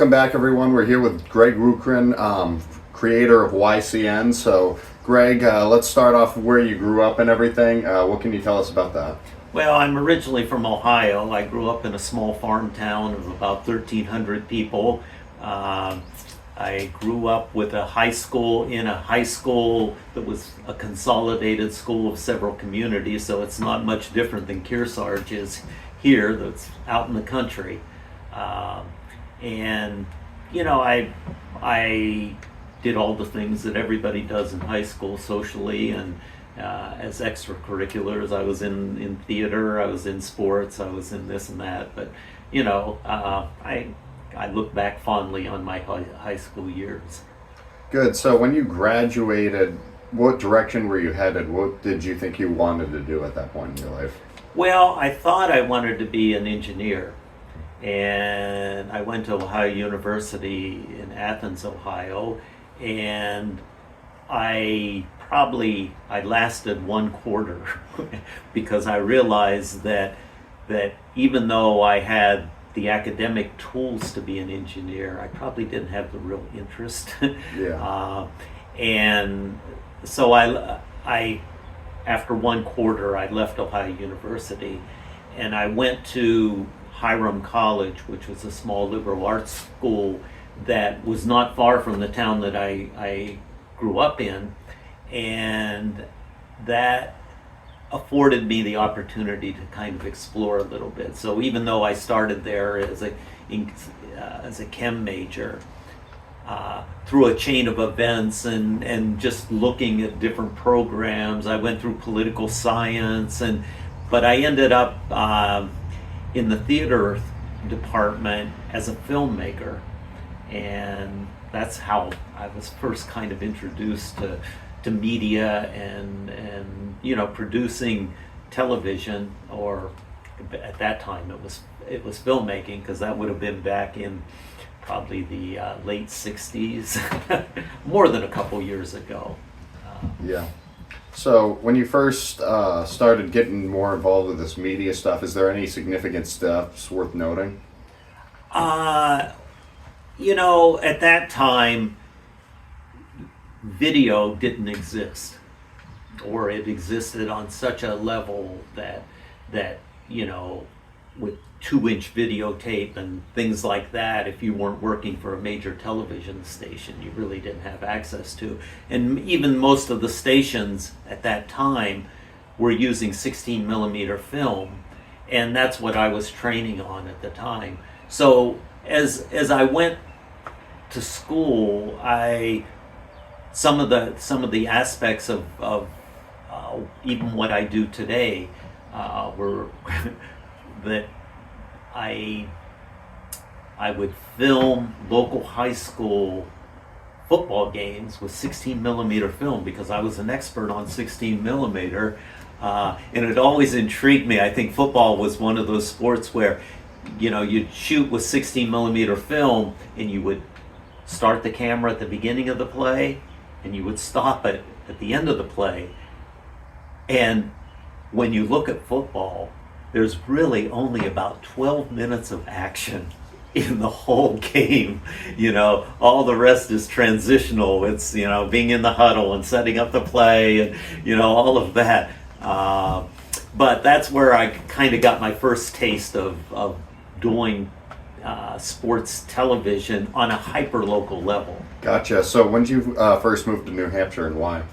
welcome back, everyone. We're here with Greg Uhrin, creator of YCN. So, Greg, let's start off where you grew up and everything. What can you tell us about that? Well, I'm originally from Ohio. I grew up in a small farm town of about 1,300 people. I grew up with a high school that was a consolidated school of several communities, so it's not much different than Kearsarge is here, that's out in the country. And I did all the things that everybody does in high school socially, and as extracurriculars. I was in theater, I was in sports, I was in this and that. But I look back fondly on my high school years. Good. So, when you graduated, what direction were you headed? What did you think you wanted to do at that point in your life? Well, I thought I wanted to be an engineer, and I went to Ohio University in Athens, Ohio, and I lasted one quarter because I realized that even though I had the academic tools to be an engineer, I probably didn't have the real interest. Yeah. And so I after one quarter, I left Ohio University, and I went to Hiram College, which was a small liberal arts school that was not far from the town that I grew up in, and that afforded me the opportunity to kind of explore a little bit. So even though I started there as a chem major, through a chain of events and just looking at different programs, I went through political science, but I ended up in the theater department as a filmmaker, and that's how I was first kind of introduced to media and producing television, or at that time it was filmmaking, because that would have been back in probably the late 60s, more than a couple years ago. Yeah. So, when you first started getting more involved with this media stuff, is there any significant steps worth noting? At that time, video didn't exist, or it existed on such a level that with 2-inch videotape and things like that, if you weren't working for a major television station, you really didn't have access to. And even most of the stations at that time were using 16 millimeter film, and that's what I was training on at the time. So as I went to school, some of the aspects of even what I do today were that I would film local high school football games with 16 millimeter film, because I was an expert on 16 millimeter, and it always intrigued me. I think football was one of those sports where you'd shoot with 16 millimeter film, and you would start the camera at the beginning of the play, and you would stop it at the end of the play. And when you look at football, there's really only about 12 minutes of action in the whole game. All the rest is transitional. It's, being in the huddle and setting up the play and, all of that. But that's where I kind of got my first taste of doing sports television on a hyper-local level. Gotcha. So, when did you first move to New Hampshire, and why?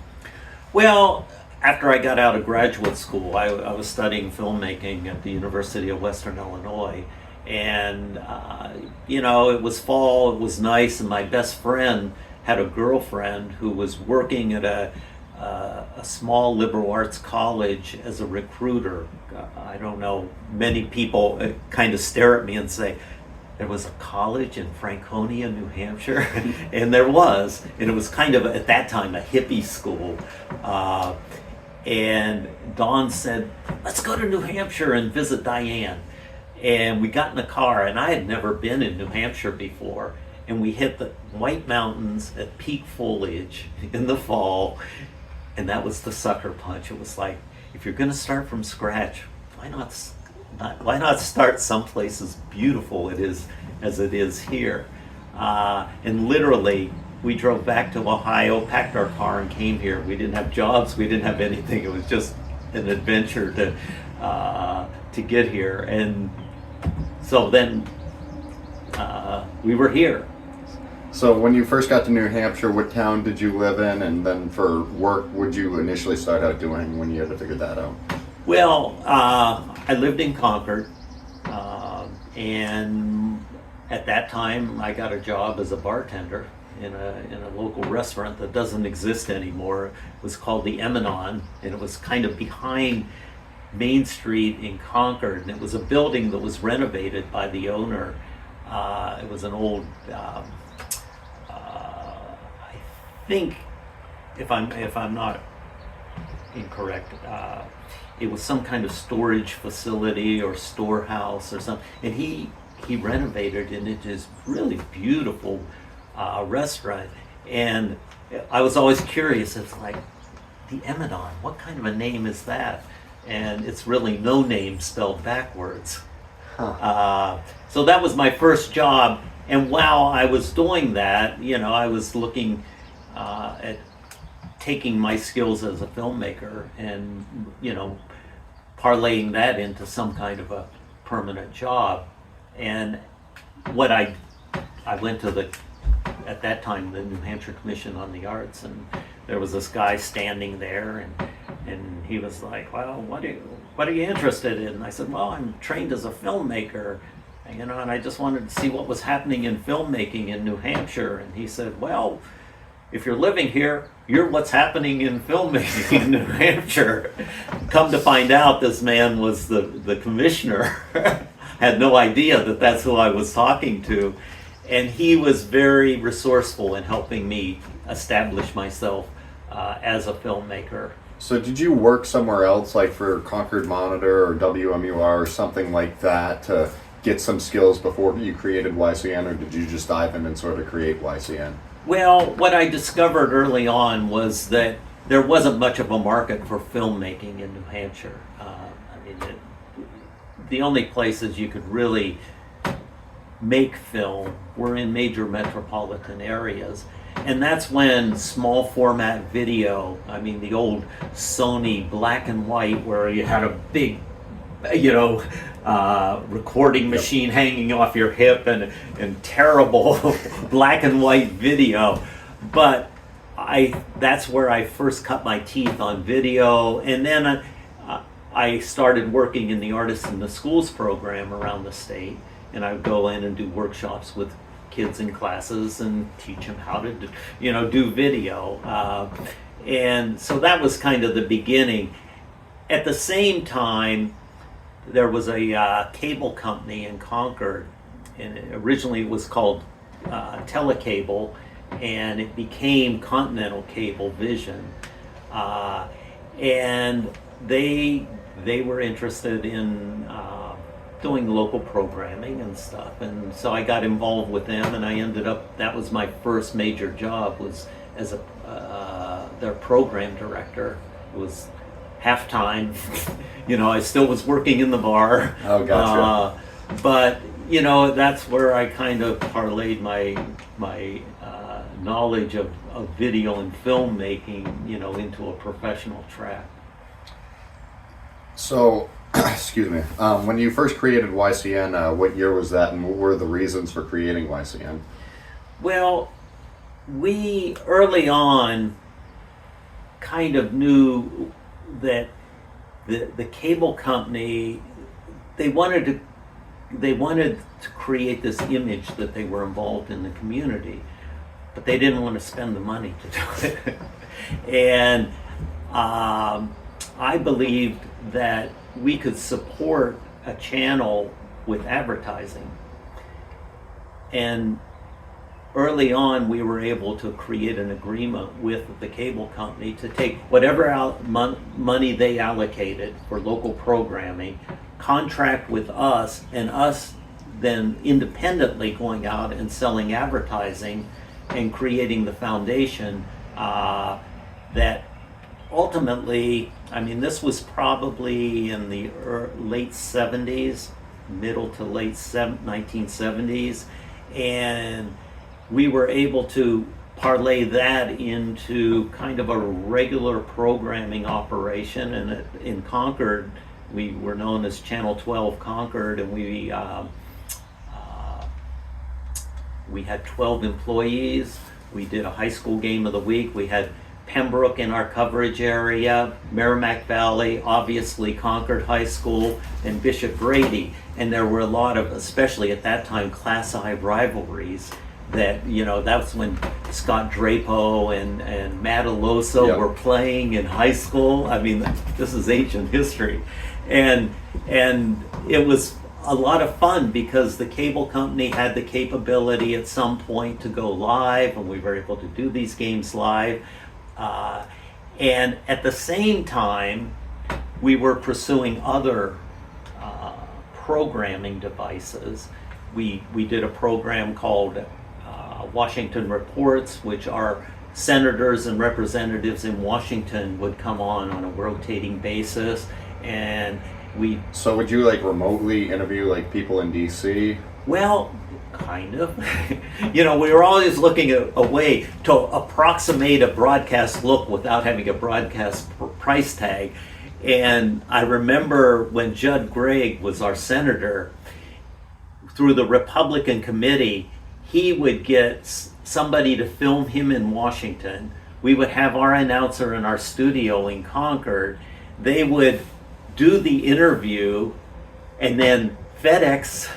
Well, after I got out of graduate school, I was studying filmmaking at the University of Western Illinois, and it was fall, it was nice, and my best friend had a girlfriend who was working at a small liberal arts college as a recruiter. I don't know, many people kind of stare at me and say, there was a college in Franconia, New Hampshire? And there was, and it was kind of, at that time, a hippie school. And Dawn said, let's go to New Hampshire and visit Diane. And we got in the car, and I had never been in New Hampshire before, and we hit the White Mountains at peak foliage in the fall, and that was the sucker punch. It was like, if you're going to start from scratch, why not start someplace as beautiful as it is here? And literally, we drove back to Ohio, packed our car, and came here. We didn't have jobs, we didn't have anything. It was just an adventure to get here. And so then we were here. So when you first got to New Hampshire, what town did you live in? And then for work, what did you initially start out doing when you had to figure that out? Well, I lived in Concord, and at that time I got a job as a bartender in a local restaurant that doesn't exist anymore. It was called the Emanon, and it was kind of behind Main Street in Concord, and it was a building that was renovated by the owner. It was an old, I think, if I'm not incorrect, it was some kind of storage facility or storehouse or something, and he renovated it into this really beautiful restaurant. And I was always curious. It's like, the Emanon, what kind of a name is that? And it's really no name spelled backwards. So that was my first job, and while I was doing that, I was looking at taking my skills as a filmmaker and parlaying that into some kind of a permanent job. And what I went to at that time, the New Hampshire Commission on the Arts, and there was this guy standing there, and he was like, "Well, what are you interested in?" And I said, "Well, I'm trained as a filmmaker, and I just wanted to see what was happening in filmmaking in New Hampshire." And he said, "Well, if you're living here, you're what's happening in filmmaking in New Hampshire." Come to find out, this man was the commissioner. Had no idea that that's who I was talking to. And he was very resourceful in helping me establish myself as a filmmaker. So did you work somewhere else, like for Concord Monitor or WMUR or something like that, to get some skills before you created YCN, or did you just dive in and sort of create YCN? Well, what I discovered early on was that there wasn't much of a market for filmmaking in New Hampshire. The only places you could really make film were in major metropolitan areas. And that's when small format video, the old Sony black and white, where you had a big, recording machine hanging off your hip and terrible black and white video. But that's where I first cut my teeth on video. And then I started working in the Artists in the Schools program around the state. And I would go in and do workshops with kids in classes and teach them how to do video. And so that was kind of the beginning. At the same time, there was a cable company in Concord, and originally it was called Telecable, and it became Continental Cable Vision. And they were interested in doing local programming and stuff, and so I got involved with them, and I ended up, that was my first major job, was as their program director. It was half-time. I still was working in the bar. Oh, gotcha. But that's where I kind of parlayed my knowledge of video and filmmaking into a professional track. So, excuse me, when you first created YCN, what year was that, and what were the reasons for creating YCN? Well, we early on kind of knew that the cable company, they wanted to create this image that they were involved in the community, but they didn't want to spend the money to do it. And I believed that we could support a channel with advertising. And early on, we were able to create an agreement with the cable company to take whatever money they allocated for local programming, contract with us, and us then independently going out and selling advertising and creating the foundation that ultimately, this was probably in the late 70s, middle to late 1970s, and we were able to parlay that into kind of a regular programming operation. And in Concord, we were known as Channel 12 Concord, and we had 12 employees. We did a high school game of the week. We had Pembroke in our coverage area, Merrimack Valley, obviously Concord High School, and Bishop Brady. And there were a lot of, especially at that time, Class I rivalries that, you know, that's when Scott Drapo and Matt Aloso Yep. were playing in high school. I mean, this is ancient history. And it was a lot of fun because the cable company had the capability at some point to go live, and we were able to do these games live. And at the same time, we were pursuing other programming devices. We did a program called Washington Reports, which our senators and representatives in Washington would come on a rotating basis, and we... So would you like remotely interview like people in DC? Well, kind of. You know, we were always looking at a way to approximate a broadcast look without having a broadcast price tag. And I remember when Judd Gregg was our senator, through the Republican committee, he would get somebody to film him in Washington. We would have our announcer in our studio in Concord. They would do the interview and then FedEx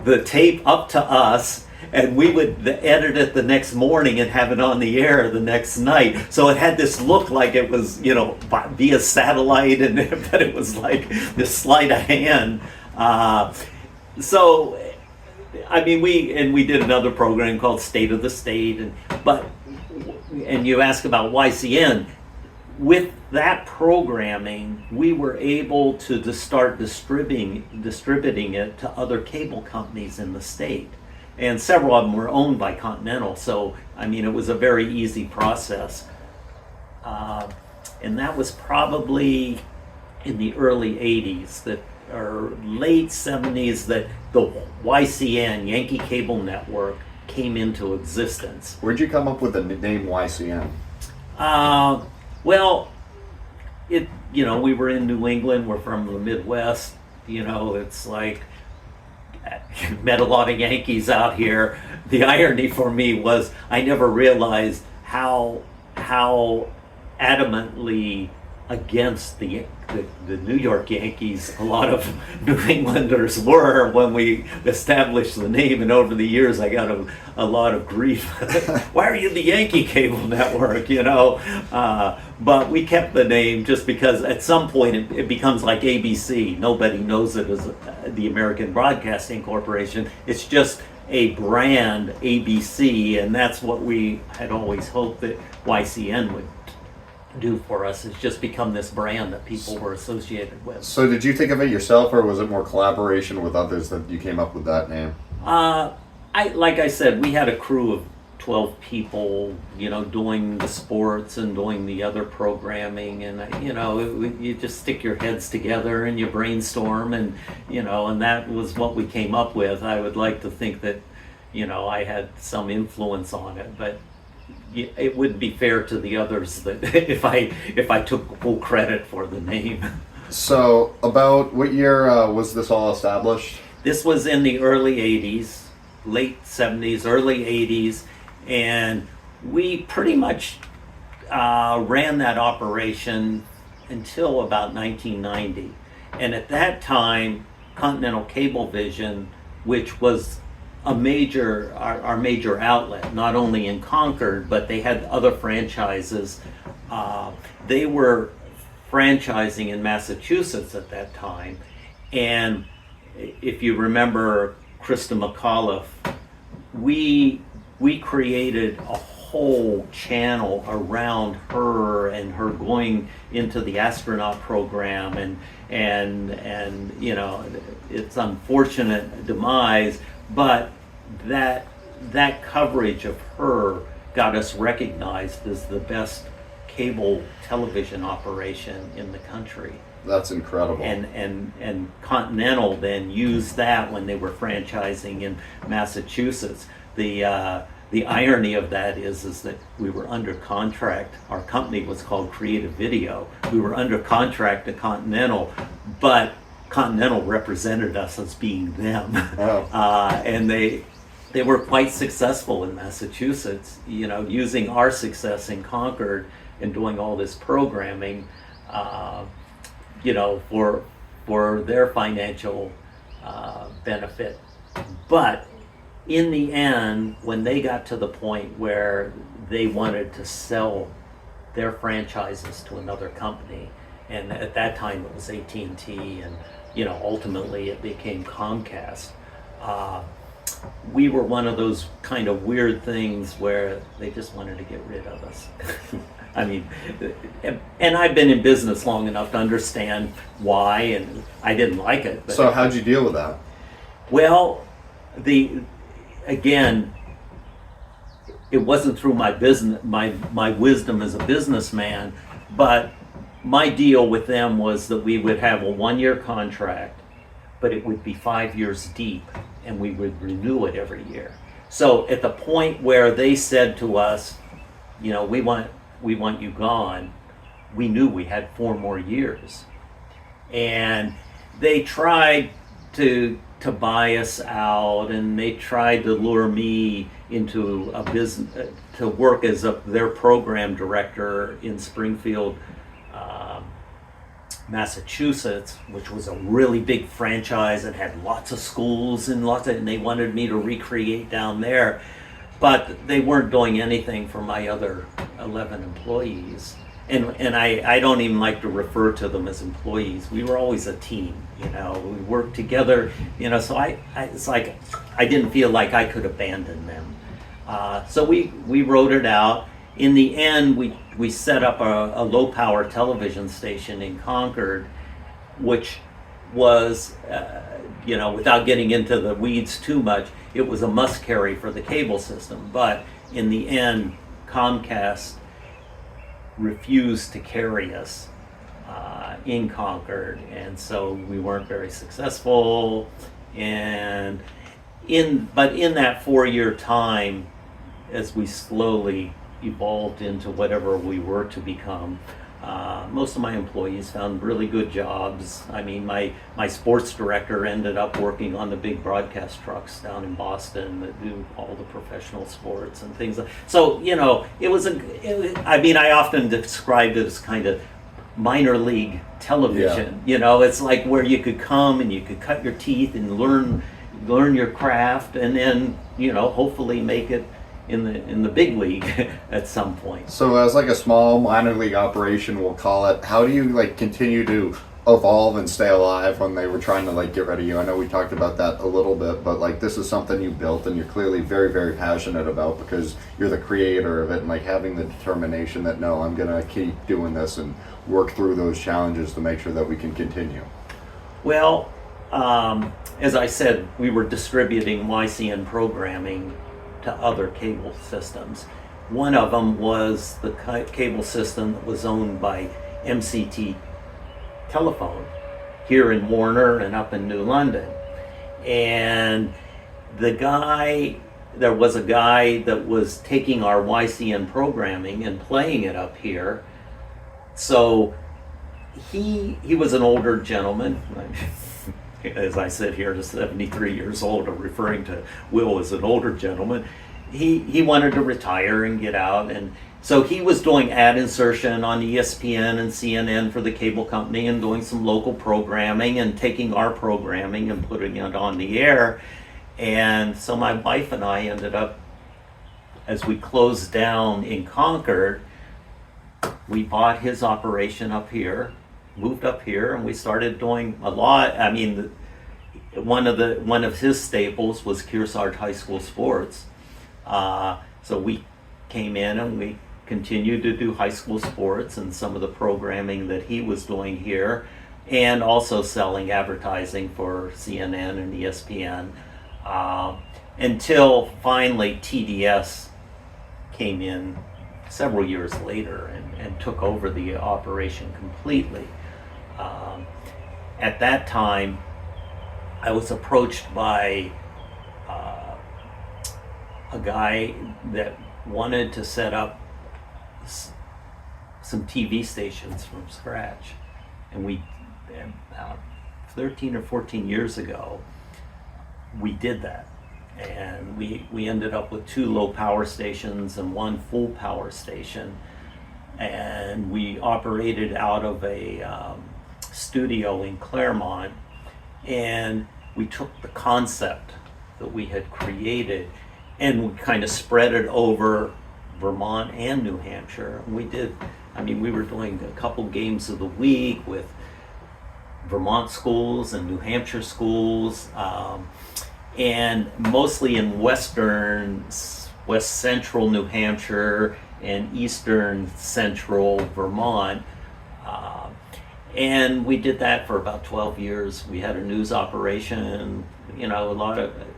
the tape up to us, and we would edit it the next morning and have it on the air the next night. So it had this look like it was, you know, via satellite, and but it was like this sleight of hand. So, I mean, we did another program called State of the State, and you ask about YCN. With that programming, we were able to start distributing it to other cable companies in the state. And several of them were owned by Continental, so, I mean, it was a very easy process. And that was probably in the early 80s, or late 70s, that the YCN, Yankee Cable Network, came into existence. Where'd you come up with the name YCN? Well, you know, we were in New England, we're from the Midwest, you know, it's like, met a lot of Yankees out here. The irony for me was I never realized how adamantly against the New York Yankees a lot of New Englanders were when we established the name, and over the years I got a lot of grief. Why are you the Yankee Cable Network, you know? But we kept the name just because at some point it becomes like ABC. Nobody knows it as the American Broadcasting Corporation. It's just a brand, ABC, and that's what we had always hoped that YCN would do for us, is just become this brand that people were associated with. So did you think of it yourself, or was it more collaboration with others that you came up with that name? Like I said, we had a crew of 12 people, you know, doing the sports and doing the other programming, and you know, you just stick your heads together and you brainstorm, and you know, and that was what we came up with. I would like to think that, you know, I had some influence on it, but it wouldn't be fair to the others that if I took full credit for the name. So about what year was this all established? This was in the early 80s, late 70s, early 80s, and we pretty much ran that operation until about 1990. And at that time, Continental Cablevision, which was our major outlet, not only in Concord, but they had other franchises. They were franchising in Massachusetts at that time, and if you remember Krista McAuliffe, we created a whole channel around her and her going into the astronaut program, and you know, it's unfortunate demise, but that coverage of her got us recognized as the best cable television operation in the country. That's incredible. And Continental then used that when they were franchising in Massachusetts. The the irony of that is that we were under contract. Our company was called Creative Video. We were under contract to Continental, but Continental represented us as being them. Oh. And they were quite successful in Massachusetts, using our success in Concord and doing all this programming, for their financial benefit. But in the end, when they got to the point where they wanted to sell their franchises to another company, and at that time it was AT&T, and ultimately it became Comcast. We were one of those kind of weird things where they just wanted to get rid of us. I mean, and I've been in business long enough to understand why, and I didn't like it. But So how'd you deal with that? well, again, it wasn't through my business, my wisdom as a businessman, but my deal with them was that we would have a 1-year contract, but it would be 5 years deep, and we would renew it every year. So at the point where they said to us, we want you gone, we knew we had 4 more years. And they tried to buy us out, and they tried to lure me into a business to work as their program director in Springfield, Massachusetts, which was a really big franchise and had lots of schools and and they wanted me to recreate down there, but they weren't doing anything for my other 11 employees. And I don't even like to refer to them as employees. We were always a team, we worked together, so it's like I didn't feel like I could abandon them. So we wrote it out. In the end, we set up a low power television station in Concord, which was, without getting into the weeds too much, it was a must carry for the cable system. But in the end, Comcast refused to carry us in Concord, and so we weren't very successful. And but in that 4-year time, as we slowly evolved into whatever we were to become, most of my employees found really good jobs. I mean, my sports director ended up working on the big broadcast trucks down in Boston that do all the professional sports and things like. So it was I often described it as kind of minor league television. Yeah. It's like where you could come and you could cut your teeth and learn your craft, and then hopefully make it in the big league at some point. So as like a small minor league operation, we'll call it, how do you continue to evolve and stay alive when they were trying to get rid of you? I know we talked about that a little bit, but this is something you built and you're clearly very, very passionate about because you're the creator of it, and having the determination that no, I'm gonna keep doing this and work through those challenges to make sure that we can continue. Well, as I said, we were distributing YCN programming to other cable systems. One of them was the cable system that was owned by MCT Telephone here in Warner and up in New London. And there was a guy that was taking our YCN programming and playing it up here. So he was an older gentleman. As I sit here, just 73 years old, I'm referring to Will as an older gentleman. He wanted to retire and get out, and so he was doing ad insertion on ESPN and CNN for the cable company and doing some local programming and taking our programming and putting it on the air. And so my wife and I ended up, as we closed down in Concord, we bought his operation up here, moved up here, and we started doing a lot. I mean, one of his staples was Kearsarge High School sports. So we came in and we continued to do high school sports and some of the programming that he was doing here, and also selling advertising for CNN and ESPN, until finally TDS came in several years later and took over the operation completely. At that time, I was approached by a guy that wanted to set up some TV stations from scratch. And we, about 13 or 14 years ago, we did that. And we ended up with 2 low power stations and 1 full power station. And we operated out of a studio in Claremont. And we took the concept that we had created and we kind of spread it over Vermont and New Hampshire. And we were doing a couple games of the week with Vermont schools and New Hampshire schools, and mostly in west central New Hampshire and eastern central Vermont. And we did that for about 12 years. We had a news operation,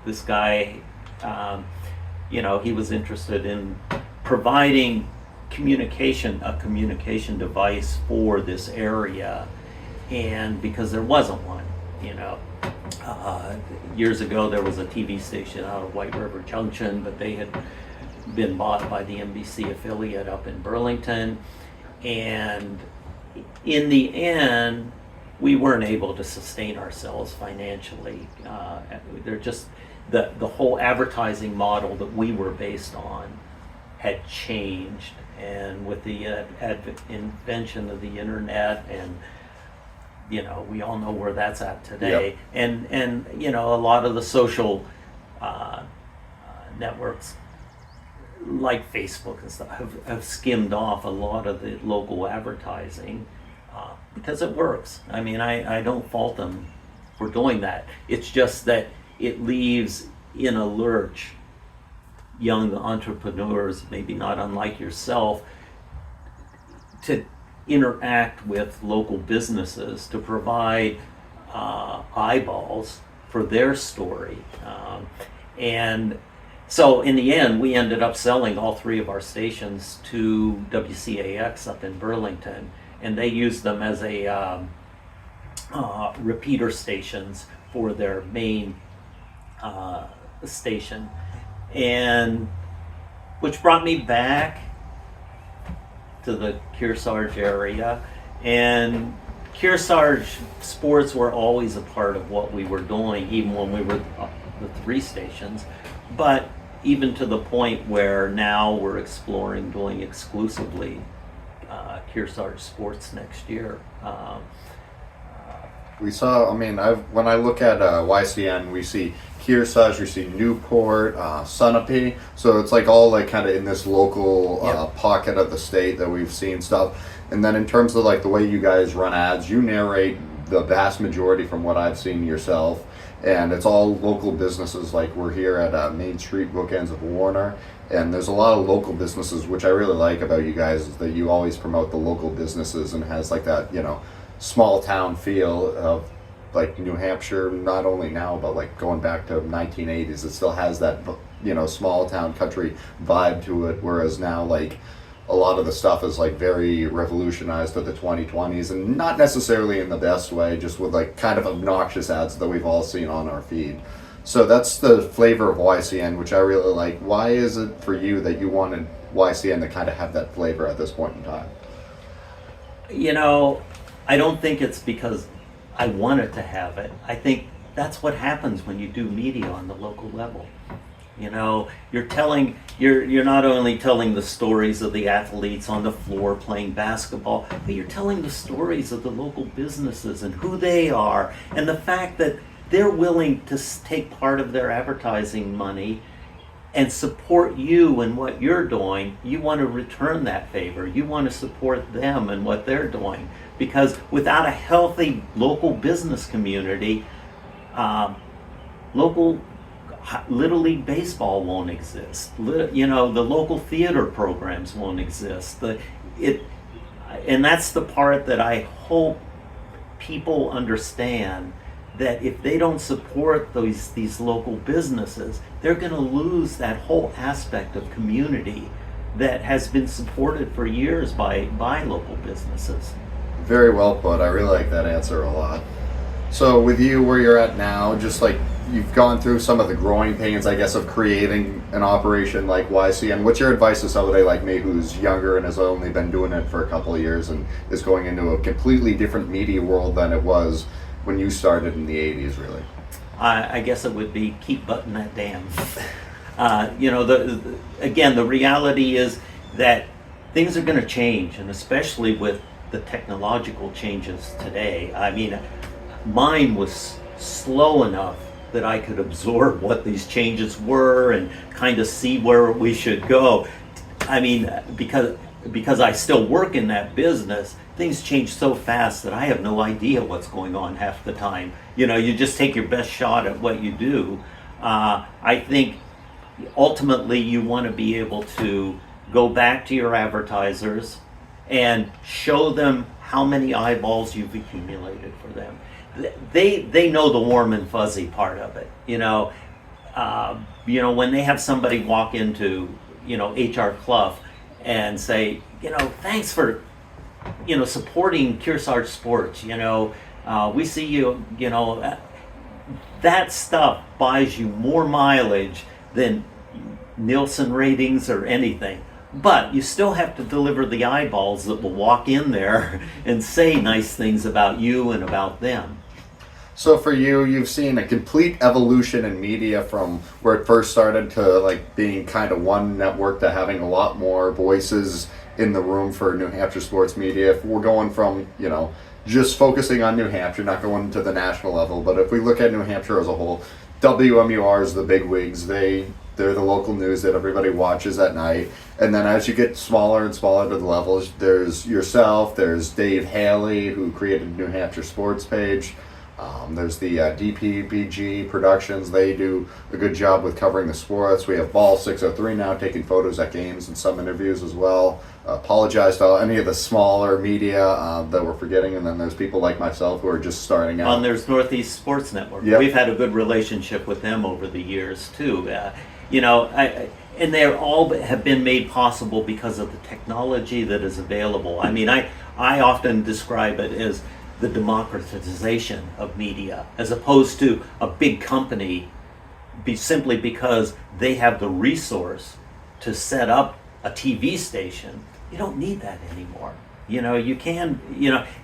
this guy, he was interested in providing a communication device for this area, and because there wasn't one, years ago there was a TV station out of White River Junction, but they had been bought by the NBC affiliate up in Burlington, and in the end we weren't able to sustain ourselves financially. They're just the whole advertising model that we were based on had changed, and with the invention of the internet, and we all know where that's at today. Yep. And a lot of the social networks like Facebook and stuff have skimmed off a lot of the local advertising because it works. I don't fault them for doing that. It's just that it leaves in a lurch young entrepreneurs, maybe not unlike yourself, to interact with local businesses to provide eyeballs for their story. And so in the end, we ended up selling all 3 of our stations to WCAX up in Burlington, and they used them as a repeater stations for their main station, and which brought me back to the Kearsarge area. And Kearsarge sports were always a part of what we were doing, even when we were the 3 stations, but even to the point where now we're exploring doing exclusively Kearsarge sports next year. We saw, when I look at YCN, we see Kearsarge, we see Newport, Sunapee. So it's like all like kind of in this local pocket of the state that we've seen stuff. And then in terms of like the way you guys run ads, you narrate the vast majority from what I've seen yourself. And it's all local businesses. Like we're here at Main Street, Bookends of Warner. And there's a lot of local businesses, which I really like about you guys, is that you always promote the local businesses and has like that, small town feel of like New Hampshire, not only now, but like going back to 1980s, it still has that, small town country vibe to it. Whereas now, like a lot of the stuff is like very revolutionized to the 2020s, and not necessarily in the best way, just with like kind of obnoxious ads that we've all seen on our feed. So that's the flavor of YCN, which I really like. Why is it for you that you wanted YCN to kind of have that flavor at this point in time? I don't think it's because I wanted to have it. I think that's what happens when you do media on the local level. You're not only telling the stories of the athletes on the floor playing basketball, but you're telling the stories of the local businesses and who they are, and the fact that they're willing to take part of their advertising money and support you in what you're doing. You want to return that favor. You want to support them and what they're doing. Because without a healthy local business community, local Little League Baseball won't exist. The local theater programs won't exist. And that's the part that I hope people understand, that if they don't support these local businesses, they're going to lose that whole aspect of community that has been supported for years by local businesses. Very well put. I really like that answer a lot. So with you where you're at now, just like you've gone through some of the growing pains, I guess, of creating an operation like YCN. What's your advice to somebody like me who's younger and has only been doing it for a couple of years and is going into a completely different media world than it was when you started in the 80s, really? I guess it would be keep butting that dam. Again, the reality is that things are going to change, and especially with the technological changes today. I mean, mine was slow enough that I could absorb what these changes were and kind of see where we should go. I mean, because I still work in that business, things change so fast that I have no idea what's going on half the time. You just take your best shot at what you do. I think ultimately you want to be able to go back to your advertisers and show them how many eyeballs you've accumulated for them. They know the warm and fuzzy part of it. When they have somebody walk into HR Clough and say, thanks for supporting Kearsarge Sports. We see you. That stuff buys you more mileage than Nielsen ratings or anything. But you still have to deliver the eyeballs that will walk in there and say nice things about you and about them. So for you, you've seen a complete evolution in media from where it first started to like being kind of one network to having a lot more voices in the room for New Hampshire sports media. If we're going from, just focusing on New Hampshire, not going to the national level, but if we look at New Hampshire as a whole, WMUR is the big wigs. They're the local news that everybody watches at night. And then as you get smaller and smaller to the levels, there's yourself, there's Dave Haley, who created New Hampshire Sports Page. There's the DPBG Productions. They do a good job with covering the sports. We have Ball 603 now taking photos at games and some interviews as well. Apologize to any of the smaller media that we're forgetting. And then there's people like myself who are just starting out. And there's Northeast Sports Network. Yep. We've had a good relationship with them over the years too. And they all have been made possible because of the technology that is available. I mean, I often describe it as the democratization of media, as opposed to a big company simply because they have the resource to set up a TV station. You don't need that anymore.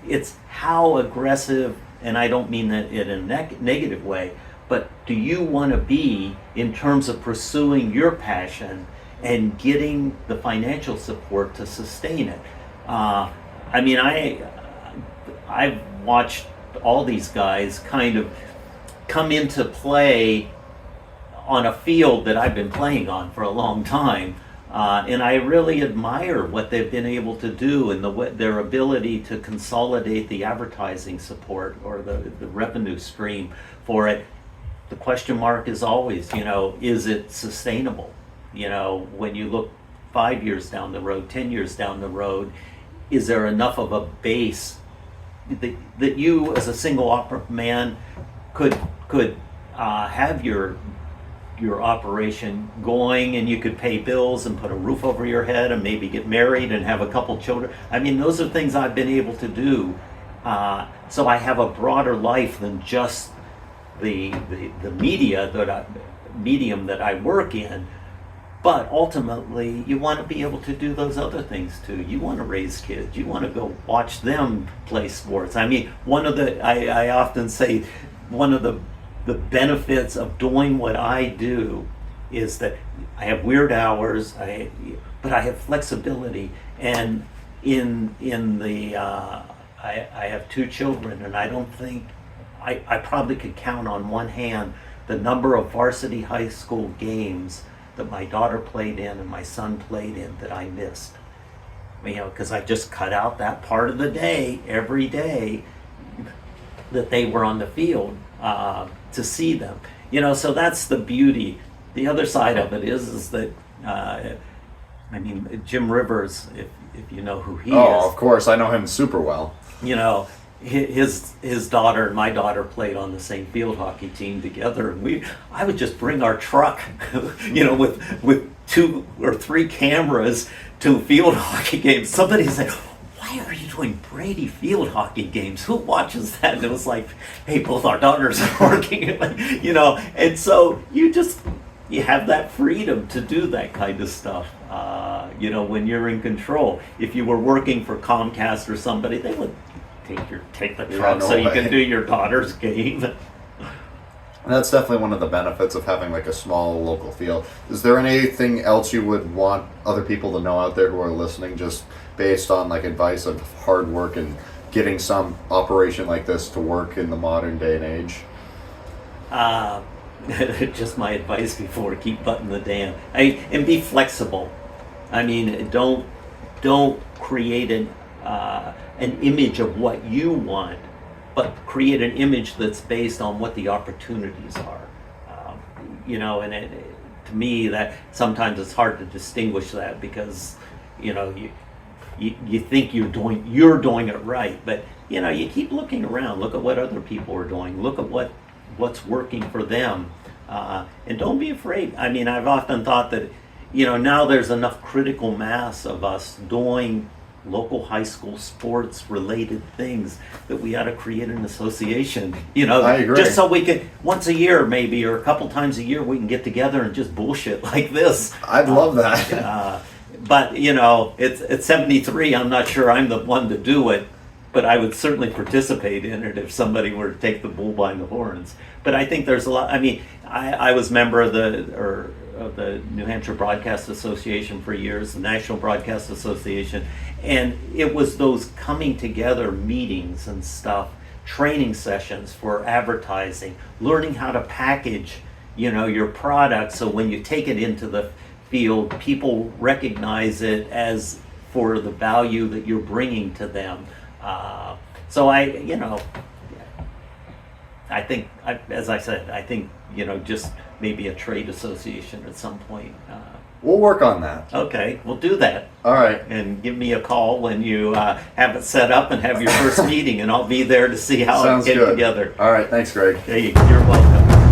It's how aggressive, and I don't mean that in a negative way, but do you want to be in terms of pursuing your passion and getting the financial support to sustain it? I've watched all these guys kind of come into play on a field that I've been playing on for a long time. And I really admire what they've been able to do and their ability to consolidate the advertising support or the revenue stream for it. The question mark is always, is it sustainable? When you look 5 years down the road, 10 years down the road, is there enough of a base that you as a single opera man could have your operation going, and you could pay bills and put a roof over your head and maybe get married and have a couple children? I mean, those are things I've been able to do. So I have a broader life than just the medium that I work in. But ultimately, you want to be able to do those other things too. You want to raise kids. You want to go watch them play sports. I mean, I often say one of the benefits of doing what I do is that I have weird hours, but I have flexibility. And I have 2 children, and I don't think I probably could count on one hand the number of varsity high school games that my daughter played in and my son played in that I missed. Because I just cut out that part of the day, every day, that they were on the field to see them. So that's the beauty. The other side of it is that, Jim Rivers, if you know who he is. Oh, of course, I know him super well. His daughter and my daughter played on the same field hockey team together, and I would just bring our truck, with 2 or 3 cameras to field hockey games. Somebody said, "Why why are you doing Brady field hockey games? Who watches that? And it was like, hey, both our daughters are working, like, you know, and so you have that freedom to do that kind of stuff. You know, when you're in control. If you were working for Comcast or somebody, they would take the truck no so you way. can do your daughter's game. And that's definitely one of the benefits of having like a small local feel. Is there anything else you would want other people to know out there who are listening, just based on like advice of hard work and getting some operation like this to work in the modern day and age? Just my advice before: keep butting the dam, and be flexible. I mean, don't create an image of what you want, but create an image that's based on what the opportunities are. You know, and to me, that sometimes it's hard to distinguish that, because you know you think you're doing it right, but you know, you keep looking around, look at what other people are doing, look at what's working for them, and don't be afraid. I mean, I've often thought that, you know, now there's enough critical mass of us doing local high school sports related things that we ought to create an association, you know, I agree. just so we can, once a year maybe, or a couple times a year, we can get together and just bullshit like this. I'd love that. But you know, it's 73. I'm not sure I'm the one to do it, but I would certainly participate in it if somebody were to take the bull by the horns. But I think there's a lot. I mean, I was member of the New Hampshire Broadcast Association for years, the National Broadcast Association, and it was those coming together meetings and stuff, training sessions for advertising, learning how to package, you know, your product, so when you take it into the field, people recognize it as for the value that you're bringing to them. So I think, as I said, I think, you know, just maybe a trade association at some point. We'll work on that. Okay, we'll do that. All right. And give me a call when you have it set up and have your first meeting, and I'll be there to see how Sounds it good. get together. All right. Thanks, Greg. Hey, you're welcome.